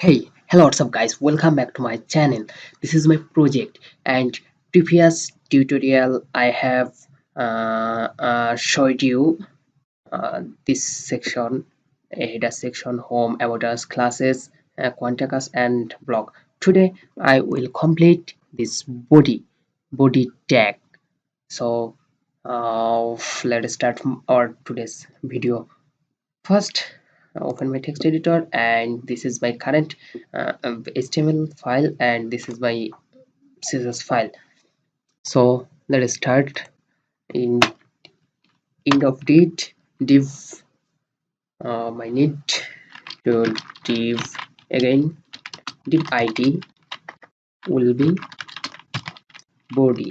Hello, what's up guys? Welcome back to my channel. This is my project, and previous tutorial I have showed you this section, a header section, home, about us, classes, contact us, and blog. Today I will complete this body tag. So let's start our today's video. First, open my text editor, and this is my current HTML file, and this is my CSS file. So let us start. In end of date div, I need to div again. Div id will be body,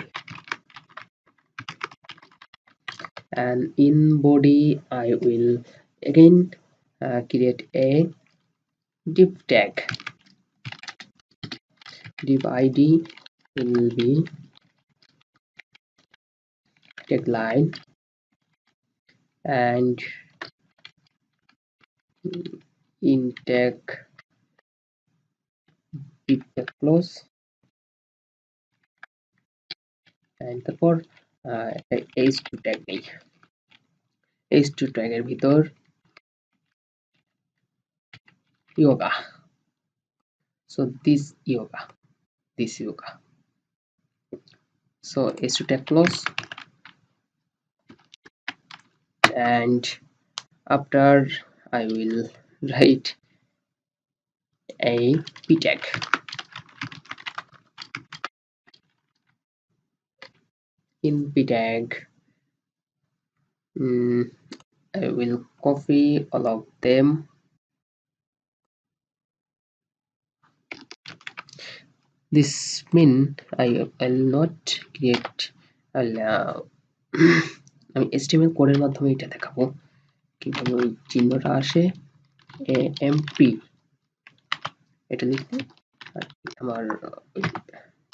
and in body I will again create a div tag. Div id will be tagline, and in tag div tag close, and তারপর একটা h2 tag নেই। h2 ট্যাগের ভিতর yoga, so this yoga, so h2 tag close, and after I will write a p tag. In p tag I will copy all of them. This mean I'll not create আমি HTML কোডের মাধ্যমে এটা দেখাবো কিভাবে ওই চিহ্নটা আসে MP এটা লিখলে আমার ওই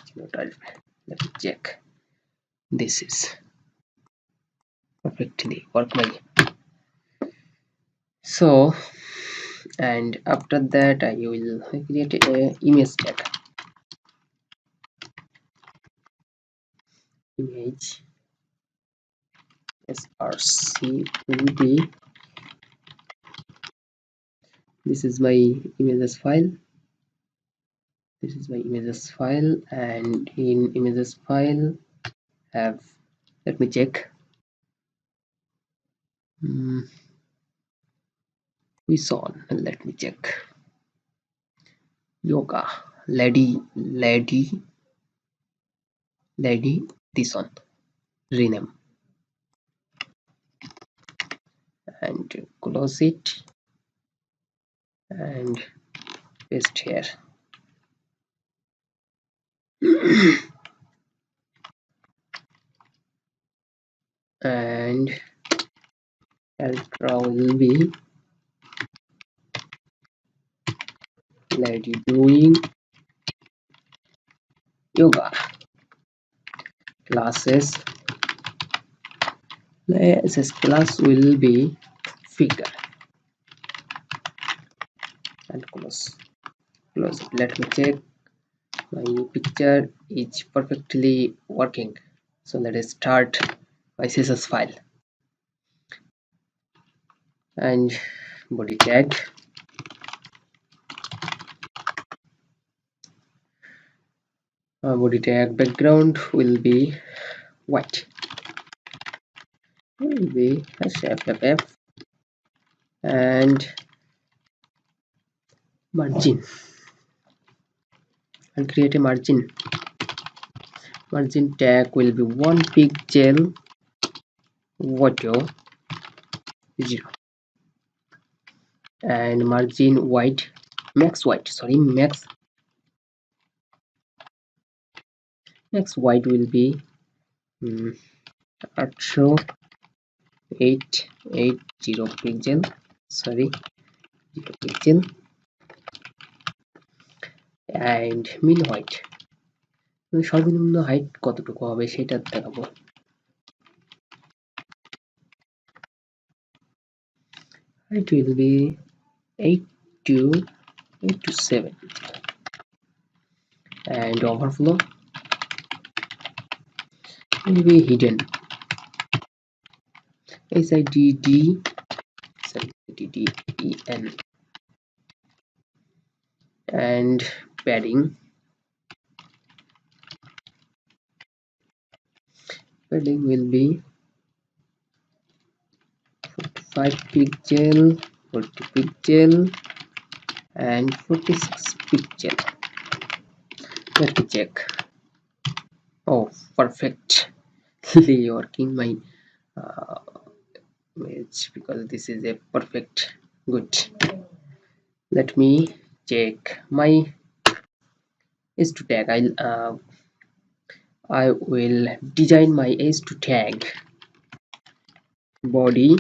চিহ্নটা আসবে। Let me check. This is perfectly work my. So, and after that I will create a image tag. Image srcpd. This is my images file. This is my images file, and in images file have, let me check, let me check, yoga, lady, this one, rename, and close it and paste here. And ultra will be lady doing yoga. Classes class will be figure, and close. Let me check my picture is perfectly working. So let us start my CSS file, and body tag, background will be white, will be FFF, and margin, and create a margin tag will be 1 pixel, auto 0, and margin white, max white will be 880 pixel, 0 pixel, and mean height, সর্বনিম্ন height কতটুকু হবে সেটা দেখাবো। Height will be 8 to 8 to 7. And overflow will be hidden. SIDD, sorry, DDEN. And padding will be 5 pixel, 40 pixel, and 46 pixel. Let me check. Oh, perfectly working my uh, image, because this is a perfect good. Let me check my is to tag. I will design my is to tag. Body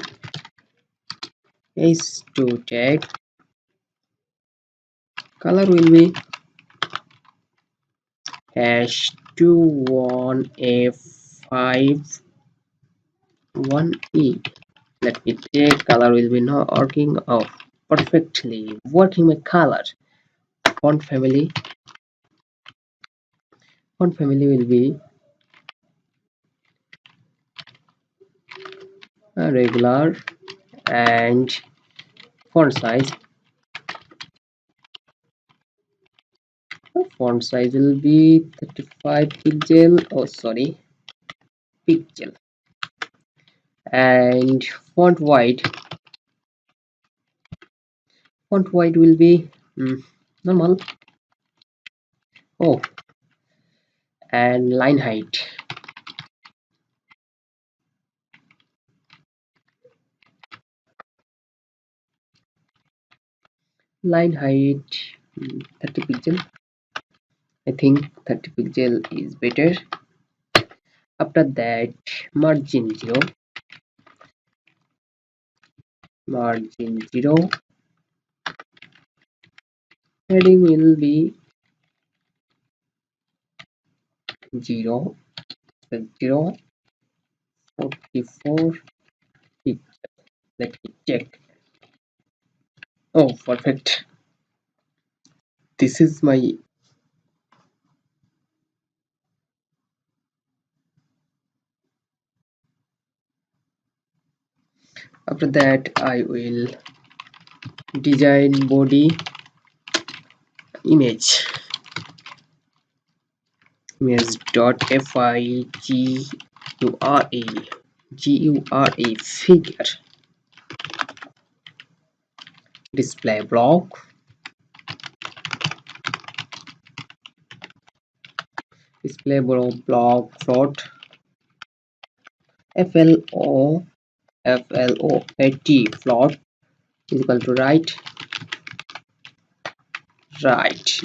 is to tag. Color will be hash 21F51E. Let me check. Color will be not working. Oh, perfectly working my color. Font family. Font family will be regular, and font size will be 35 pixel. Oh, sorry, pixel. And font wide will be normal. Oh, and line height 30 pixel. I think 30 pixel is better. After that, margin 0, heading will be 0, 44 pixel. Let me check. Oh, perfect. This is my after that I will design body image.figure display block float float float is equal to right.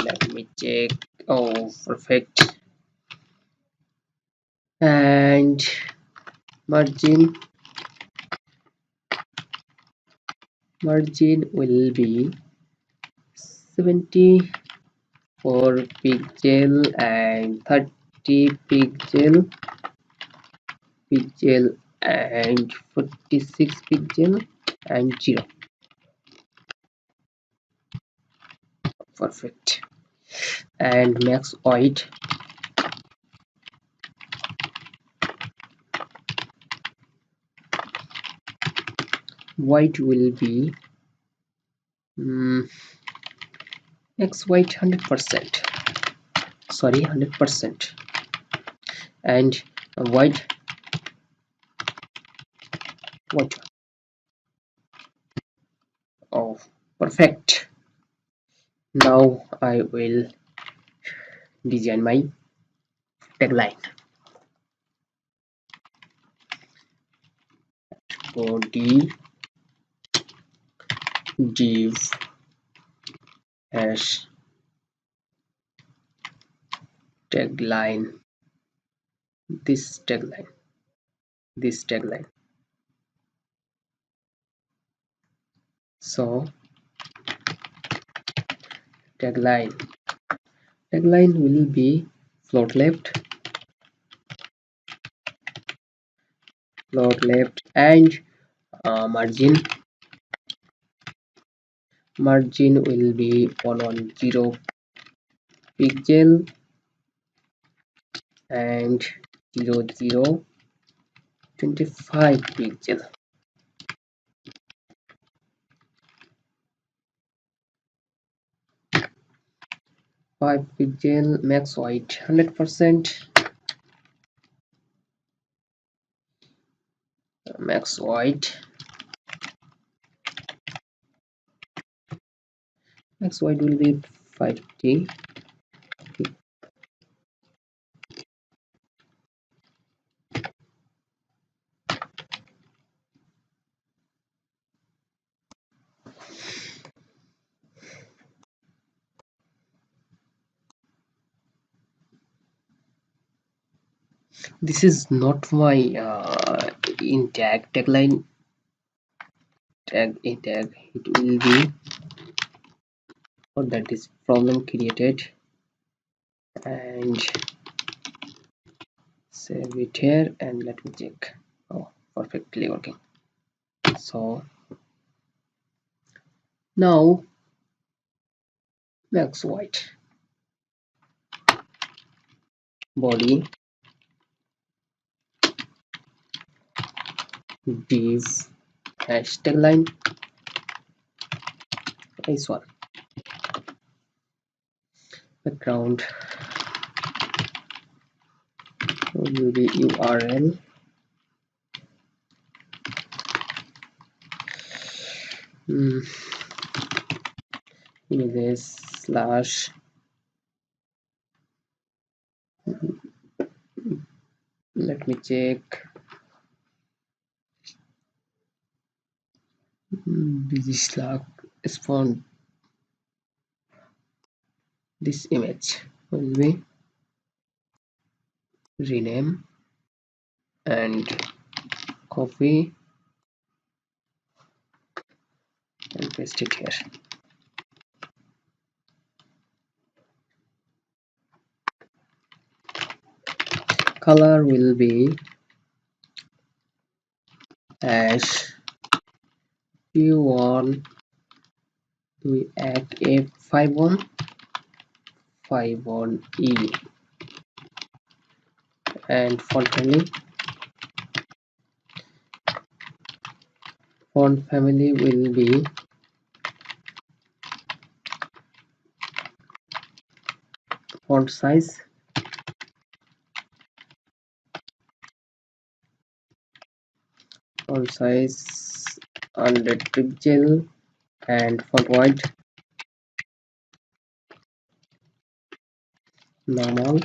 Let me check. Oh, perfect. And margin will be 74 pixel and 30 pixel and 46 pixel and 0. Perfect. And max white will be max white 100%, sorry, 100%. And white oh, perfect. Now I will design my tagline. Body div hash tagline. This tagline. So tagline will be float left, and margin margin will be 110 pixel and 0025 pixel. 5 pixel max white 100%, max white will be 50. This is not my in tagline tag. It will be, or that is problem created, and save it here and let me check. Oh, perfectly working. So now max white, body, div, hashtag line is one, background will be URL, images slash, let me check, busy slack spawn. This image will be rename and copy and paste it here. Color will be ash. You want to add a 51 E and font family will be font size 100 pixel and font weight normal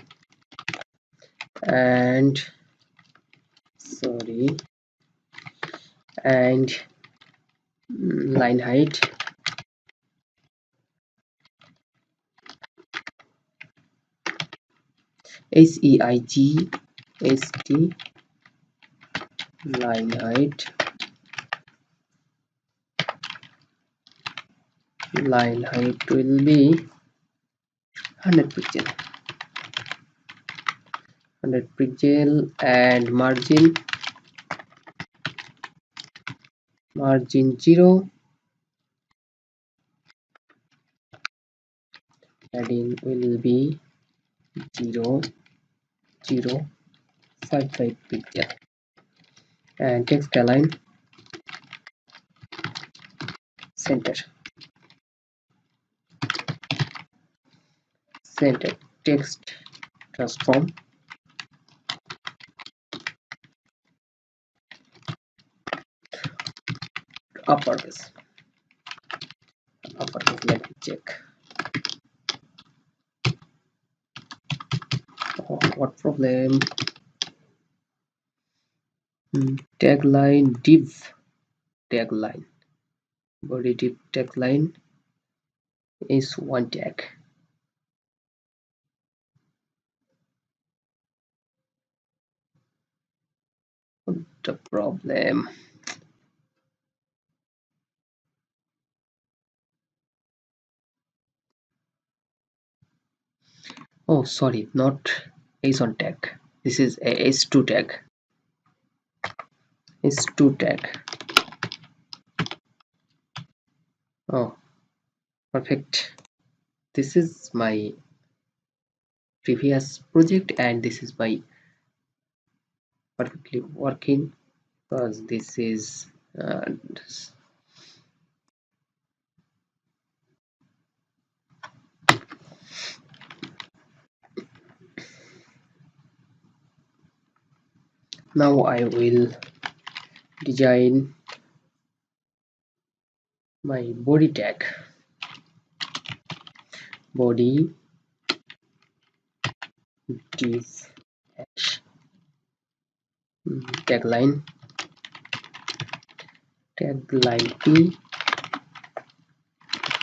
and line height SEIG ST line height will be 100 pixel and margin 0, padding will be 0.055 pixel and text align center text transform uppercase. Let me check. Oh, what problem? Tagline div tagline body div tagline is one tag. The problem. Oh, sorry, not JSON tag. This is a S2 tag. S2 tag. Oh, Perfect. This is my previous project and this is my perfectly working because this is uh, now I will design my body tag. Body div hash tagline p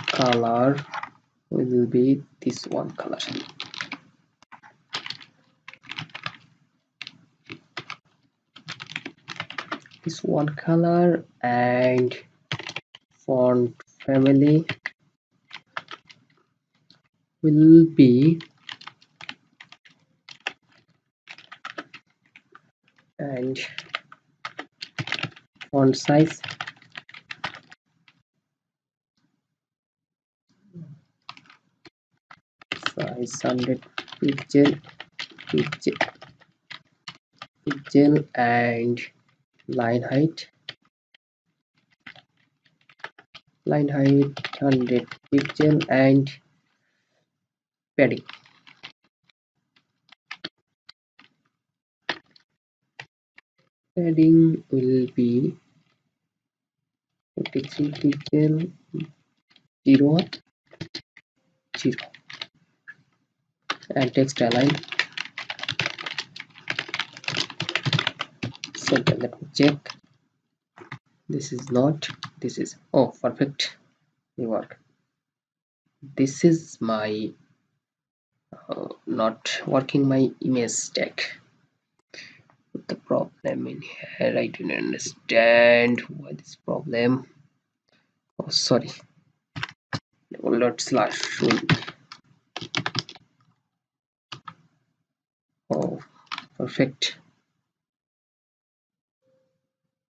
color will be this one color. This one color and font family will be and font size 100 pixel and line height 100 pixel and padding will be 43 pixel 0 0 and text align. So let me check. This is not, this is, oh perfect, they work. This is my not working my image tag. Put the problem in here. I didn't understand why this problem. Oh sorry, double slash should. Oh perfect.